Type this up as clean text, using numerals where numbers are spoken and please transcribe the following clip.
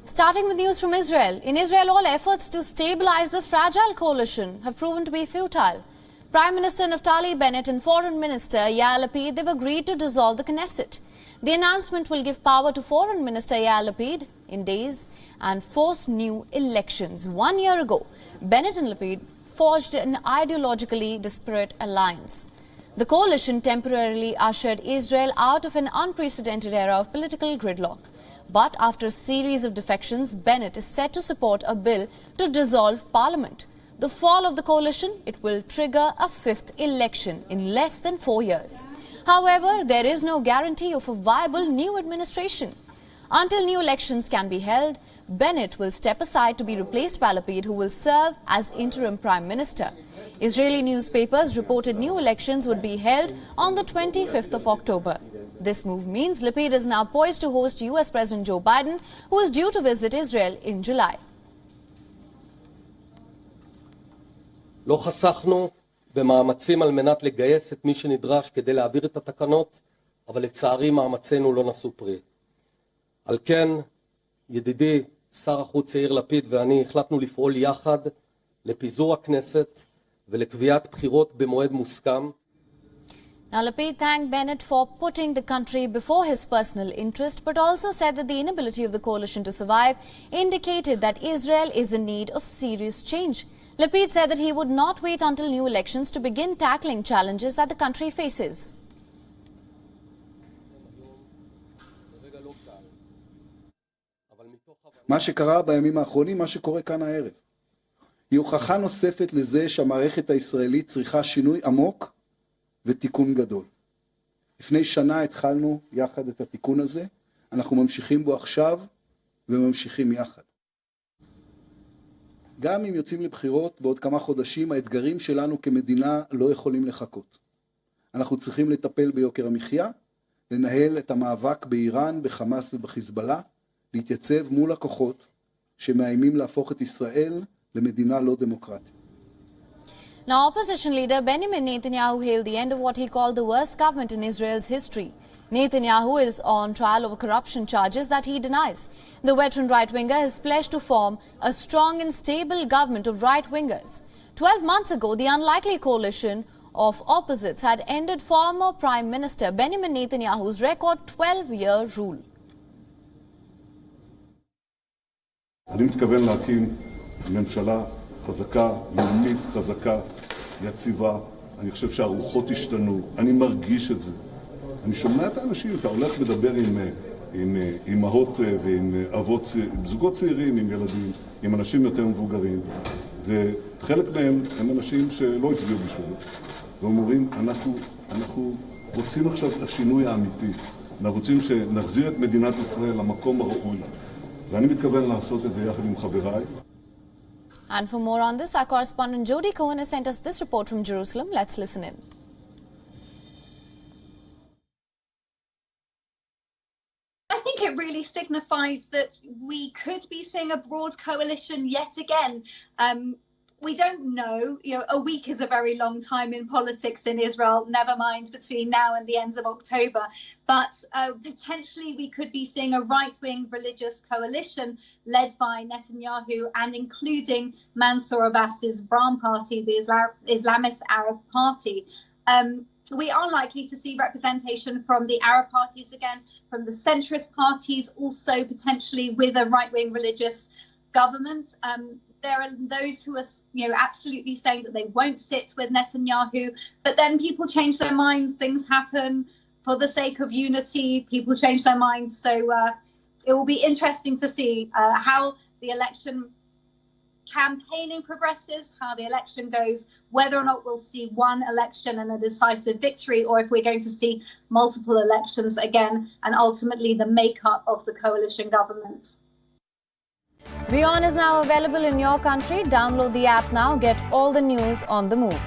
Starting with news from Israel. In Israel, all efforts to stabilize the fragile coalition have proven to be futile. Prime Minister Naftali Bennett and Foreign Minister Yair Lapid, they've agreed to dissolve the Knesset. The announcement will give power to Foreign Minister Yair Lapid in days and force new elections. 1 year ago, Bennett and Lapid forged an ideologically disparate alliance. The coalition temporarily ushered Israel out of an unprecedented era of political gridlock. But after a series of defections, Bennett is set to support a bill to dissolve parliament. The fall of the coalition, it will trigger a fifth election in less than 4 years. However, there is no guarantee of a viable new administration. Until new elections can be held, Bennett will step aside to be replaced by Lapid, who will serve as interim prime minister. Israeli newspapers reported new elections would be held on the 25th of October. This move means Lapid is now poised to host US President Joe Biden, who is due to visit Israel in July. לא חסכנו במאמצים על מנת לגייס את מי שנדרש כדי להעביר את התקנות, אבל לצערי מאמצינו לא נשאו פרי. על כן, ידידי שר החוץ יאיר לפיד ואני החלטנו לפעול יחד לפיזור הכנסת ולקביעת בחירות במועד מוסכם. Now, Lapid thanked Bennett for putting the country before his personal interest, but also said that the inability of the coalition to survive indicated that Israel is in need of serious change. Lapid said that he would not wait until new elections to begin tackling challenges that the country faces. מה שקרה בימים האחרונים, מה שקורה כאן הערב, היא הוכחה נוספת לזה שהמערכת הישראלית צריכה שינוי עמוק ותיקון גדול. לפני שנה התחלנו יחד את התיקון הזה, אנחנו ממשיכים בו עכשיו וממשיכים יחד. גם אם יוצאים לבחירות בעוד כמה חודשים, האתגרים שלנו כמדינה לא יכולים לחכות. אנחנו צריכים לטפל ביוקר המחיה, לנהל את המאבק באיראן, בחמאס ובחיזבאללה, להתייצב מול הכוחות שמאיימים להפוך את ישראל למדינה לא דמוקרטית. Now, opposition leader Benjamin Netanyahu hailed the end of what he called the worst government in Israel's history. Netanyahu is on trial over corruption charges that he denies. The veteran right-winger has pledged to form a strong and stable government of right-wingers. 12 months ago, the unlikely coalition of opposites had ended former Prime Minister Benjamin Netanyahu's record 12-year rule. אני מתכוון להקים ממשלה חזקה, לאומית חזקה, יציבה. אני חושב שהרוחות השתנו, אני מרגיש את זה. אני שומע את האנשים, אתה הולך לדבר עם אמהות ועם אבות, עם זוגות צעירים, עם ילדים, עם אנשים יותר מבוגרים, וחלק מהם הם אנשים שלא הצביעו בשבילו. ואומרים, אנחנו רוצים עכשיו את השינוי האמיתי. אנחנו רוצים שנחזיר את מדינת ישראל למקום הראוי לה. ואני מתכוון לעשות את זה יחד עם חבריי. And for more on this, our correspondent Jody Cohen has sent us this report from Jerusalem. Let's listen in. I think it really signifies that we could be seeing a broad coalition yet again. We don't know, a week is a very long time in politics in Israel, never mind between now and the end of October. But potentially we could be seeing a right-wing religious coalition led by Netanyahu and including Mansour Abbas's Ba'ath Party, the Islamist Arab Party. We are likely to see representation from the Arab parties again, from the centrist parties, also potentially with a right-wing religious government. There are those who are, absolutely saying that they won't sit with Netanyahu, but then people change their minds, things happen. For the sake of unity, people change their minds. So it will be interesting to see how the election campaigning progresses, how the election goes, whether or not we'll see one election and a decisive victory, or if we're going to see multiple elections again, and ultimately the makeup of the coalition government. WION is now available in your country. Download the app now. Get all the news on the move.